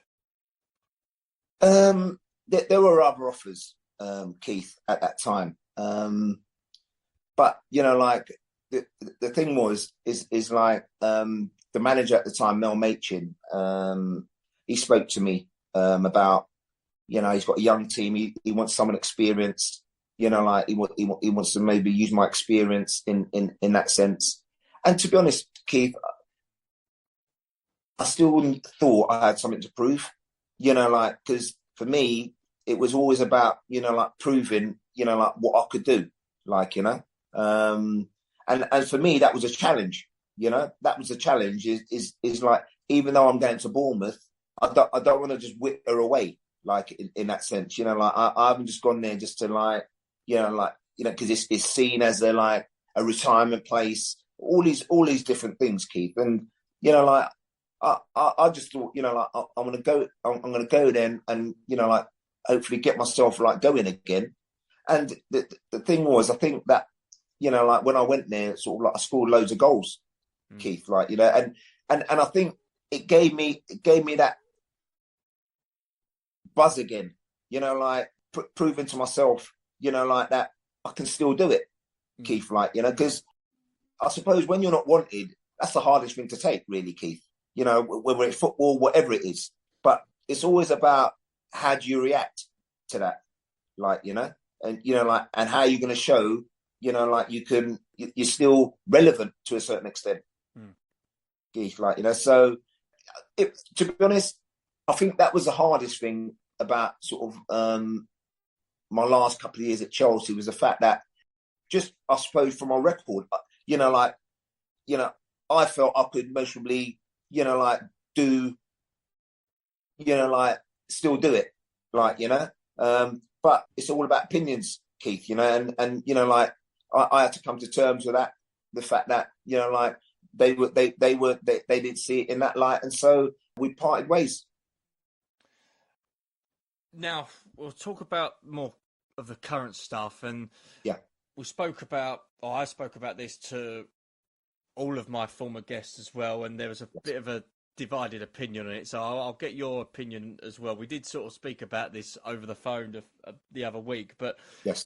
There were other offers, Keith, at that time. But, like, the thing is like, the manager at the time, Mel Machin, he spoke to me about, he's got a young team. He wants someone experienced. Like he wants to maybe use my experience in that sense. And to be honest, Keith, I still thought I had something to prove. Like, because for me, it was always about like proving like what I could do. Like and for me that was a challenge. That was a challenge. Is like, even though I'm going to Bournemouth, I don't want to just whip her away. Like in that sense, like I haven't just gone there just to like, because it's seen as a retirement place. All these different things, Keith, and like I just thought, like I'm gonna go then and like hopefully get myself like going again. And the thing was, I think that like when I went there, sort of like I scored loads of goals, Keith, like and I think it gave me that buzz again, like proving to myself, like that I can still do it, Keith, like because I suppose when you're not wanted, that's the hardest thing to take, really, Keith. Whether it's football, whatever it is, but it's always about how do you react to that, like and like, and how you're going to show, like you're still relevant to a certain extent, Keith, like So, to be honest, I think that was the hardest thing about sort of my last couple of years at Chelsea was the fact that just, I suppose, from my record, like I felt I could most probably, like do, like still do it, like but it's all about opinions, Keith, and like I had to come to terms with that, the fact that like they didn't see it in that light, and so we parted ways. Now we'll talk about more of the current stuff, and yeah, I spoke about this to all of my former guests as well, and there was a bit of a divided opinion on it, so I'll get your opinion as well. We did sort of speak about this over the phone the other week, but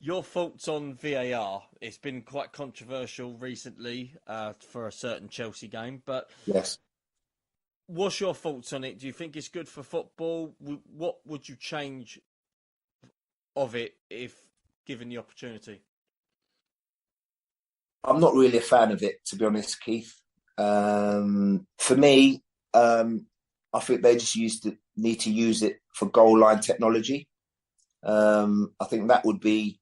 your thoughts on VAR. It's been quite controversial recently for a certain Chelsea game, but what's your thoughts on it? Do you think it's good for football? What would you change of it if given the opportunity? I'm not really a fan of it, to be honest, Keith. For me, I think they just need to use it for goal line technology. I think that would be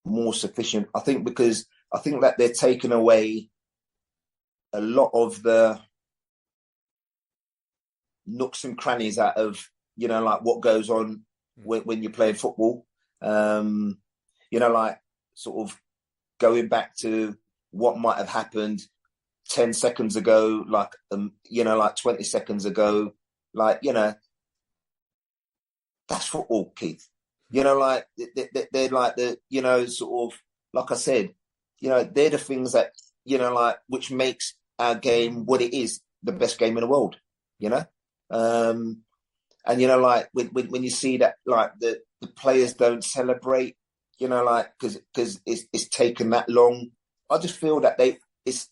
more sufficient. I think because I think that they're taking away a lot of the nooks and crannies out of like what goes on when you're playing football. Like sort of going back to what might have happened 10 seconds ago, like, like 20 seconds ago, like, that's football, Keith. Like, they're like the, sort of, like I said, they're the things that, like, which makes our game what it is, the best game in the world, and, like, when you see that, like, the players don't celebrate, like, because it's taken that long, I just feel that it's,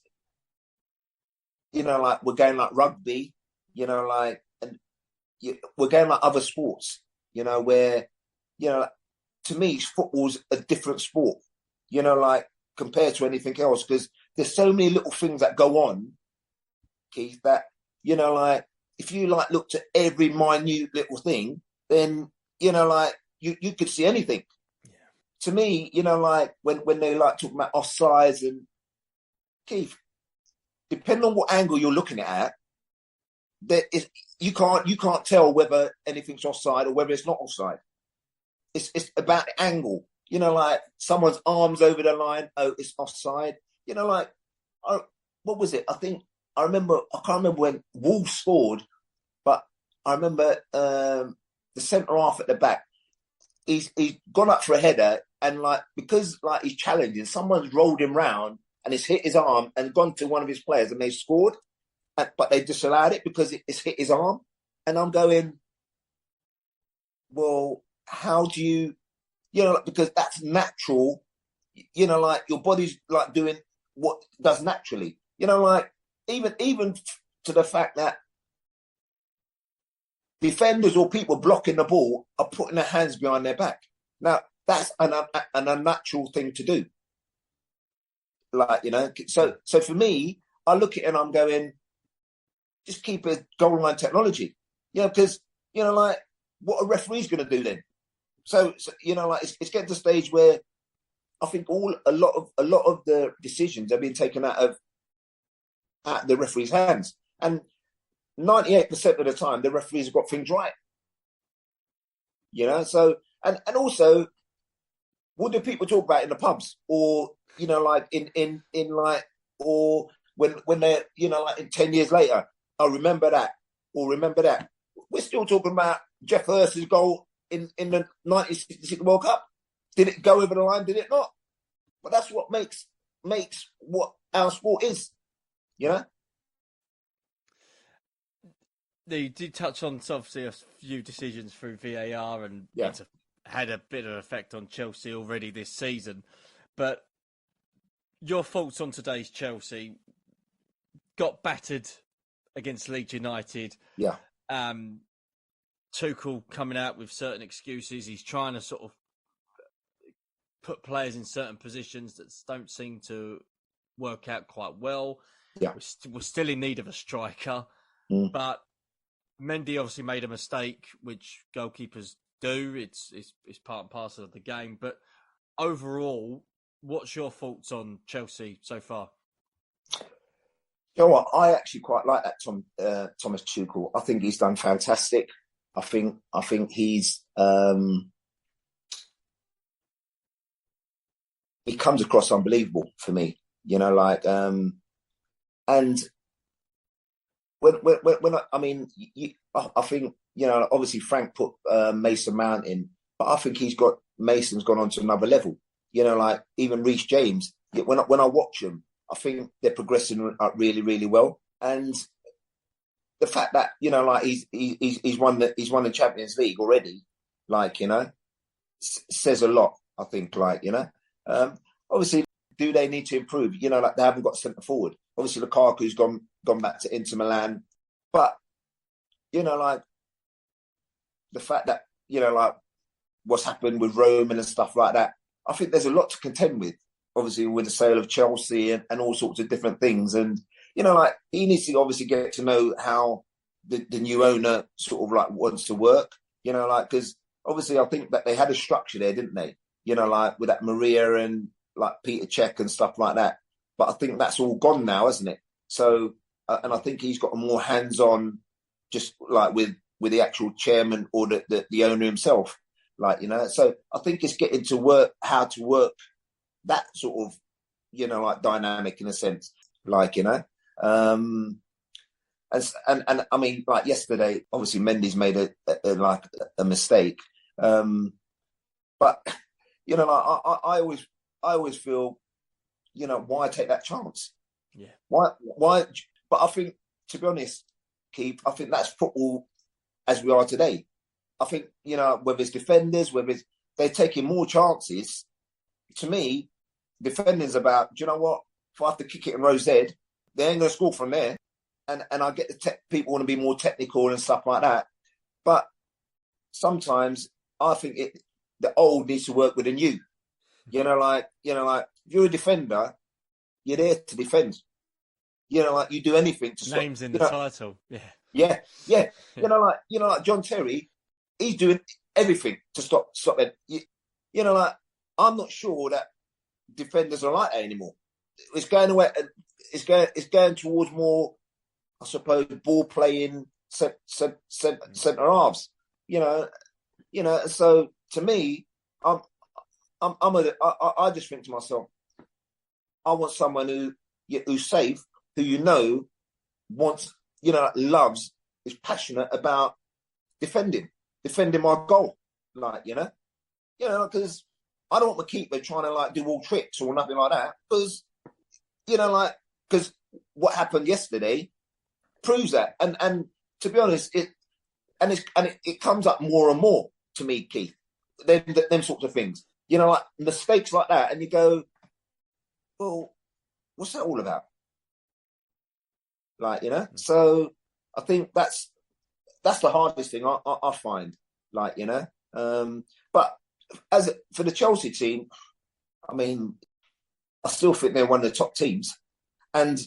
like we're going like rugby, like, and we're going like other sports, where, to me, football's a different sport, like compared to anything else, because there's so many little things that go on, Keith, that, like if you like looked at every minute little thing, then, like you could see anything. Yeah. To me, like when they like talking about offsides and, Keith, depending on what angle you're looking at, you can't tell whether anything's offside or whether it's not offside. It's about the angle. You know, like someone's arms over the line. Oh, it's offside. You know, like what was it? I can't remember when Wolves scored, but I remember the centre half at the back. He's gone up for a header, and because he's challenging, someone's rolled him round and it's hit his arm and gone to one of his players, and they scored, but they disallowed it because it's hit his arm. And I'm going, well, how do you, because that's natural, your body's doing what it does naturally, even to the fact that defenders or people blocking the ball are putting their hands behind their back. Now, that's an unnatural thing to do. So for me, I look at it and I'm going, just keep a goal line technology. Because, what a referee's going to do then? So it's getting to the stage where I think a lot of the decisions are being taken out of the referee's hands. And 98% of the time, the referees have got things right. So and also, what do people talk about in the pubs, or or when they're in 10 years later? I remember that, or remember that. We're still talking about Jeff Hurst's goal in the 1966 World Cup. Did it go over the line? Did it not? But that's what makes what our sport is. You did touch on obviously a few decisions through VAR, and it's had a bit of effect on Chelsea already this season. But your thoughts on today's Chelsea? Got battered against Leeds United. Yeah. Tuchel coming out with certain excuses. He's trying to sort of put players in certain positions that don't seem to work out quite well. Yeah. We're still in need of a striker, but Mendy obviously made a mistake, which goalkeepers do. It's part and parcel of the game. But overall, what's your thoughts on Chelsea so far? You know what? I actually quite like that Thomas Tuchel. I think he's done fantastic. I think he's he comes across unbelievable for me. And I think obviously Frank put Mason Mount in, but I think Mason's gone on to another level. Even Reece James. When I watch them, I think they're progressing really, really well. And the fact that he's won the Champions League already, says a lot. I think, obviously, do they need to improve? They haven't got centre forward. Obviously, Lukaku's gone back to Inter Milan, but the fact that what's happened with Roman and stuff like that, I think there's a lot to contend with. Obviously, with the sale of Chelsea and all sorts of different things, and he needs to obviously get to know how the new owner sort of wants to work. Because obviously, I think that they had a structure there, didn't they? With that Maria and Peter Cech and stuff like that. But I think that's all gone now, hasn't it? So, and I think he's got a more hands-on, just with the actual chairman or the owner himself. So I think it's getting to how to work that sort of, dynamic in a sense, and I mean, yesterday, obviously Mendy's made a mistake, but I always feel, why take that chance? Yeah. Why? But I think, to be honest, Keith, I think that's football as we are today. I think, whether it's defenders, they're taking more chances. To me, defending's about, do you know what? If I have to kick it in Rose Ed, they ain't going to score from there. And I get the people want to be more technical and stuff like that. But sometimes I think the old needs to work with the new. If you're a defender, you're there to defend. You do anything to stop. Names in the title. Yeah. Like John Terry, he's doing everything to stop it. I'm not sure that defenders are like that anymore. it's going away. It's going towards more, I suppose, ball playing centre halves. So to me, I just think to myself, I want someone who's safe, who wants, loves, is passionate about defending my goal, because I don't want my keeper trying to do all tricks or nothing like that, because because what happened yesterday proves that, and to be honest, it comes up more and more to me, Keith. Them sorts of things, mistakes like that, and you go, well, what's that all about? So I think that's the hardest thing I find, but for the Chelsea team, I mean, I still think they're one of the top teams, and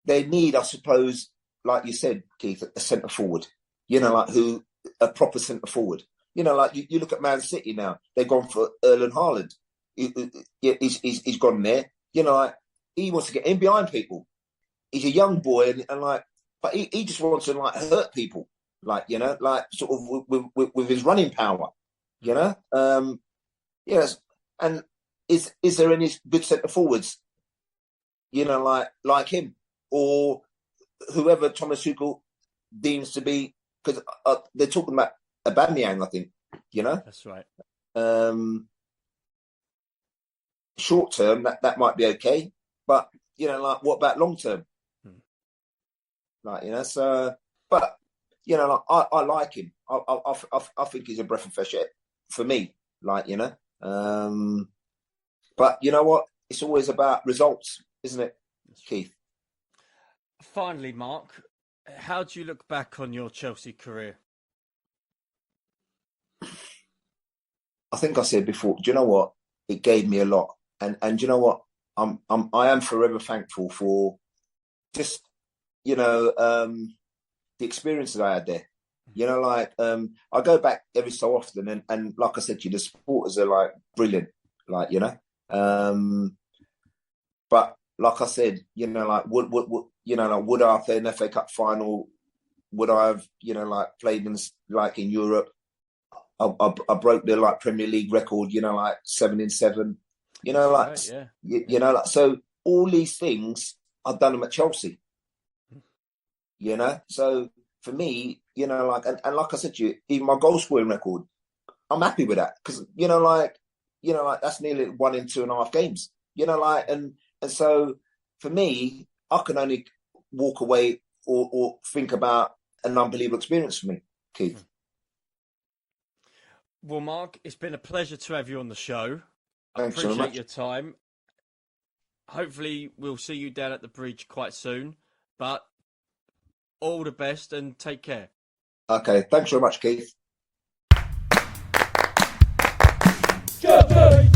they need, I suppose, like you said, Keith, a centre forward, a proper centre forward. You look at Man City now, they've gone for Erling Haaland. He's gone there. He wants to get in behind people. He's a young boy, but he just wants to hurt people, sort of with his running power, Yes, and is there any good centre forwards, like him or whoever Thomas Tuchel deems to be? Because they're talking about Aubameyang, I think. That's right. Short term, that might be okay, but what about long term? So, but I like him. I think he's a breath of fresh air for me. But you know what? It's always about results, isn't it, Keith? Finally, Mark, how do you look back on your Chelsea career? I think I said before, do you know what? It gave me a lot. And do you know what? I am forever thankful for just, the experiences I had there. I go back every so often and like I said to you, the supporters are brilliant, but like I said, would I have played an FA Cup final? Would I have, played in Europe? I broke the Premier League record, 7-7. Right, yeah. So all these things I've done them at Chelsea. So for me, and like I said to you, even my goal scoring record, I'm happy with that because that's nearly 1 in 2.5 games. And so for me, I can only walk away or think about an unbelievable experience for me, Keith. Well, Mark, it's been a pleasure to have you on the show. Thanks I so appreciate much. your time. Hopefully, we'll see you down at the bridge quite soon. But all the best and take care. Okay, thanks very much, Keith. Chelsea!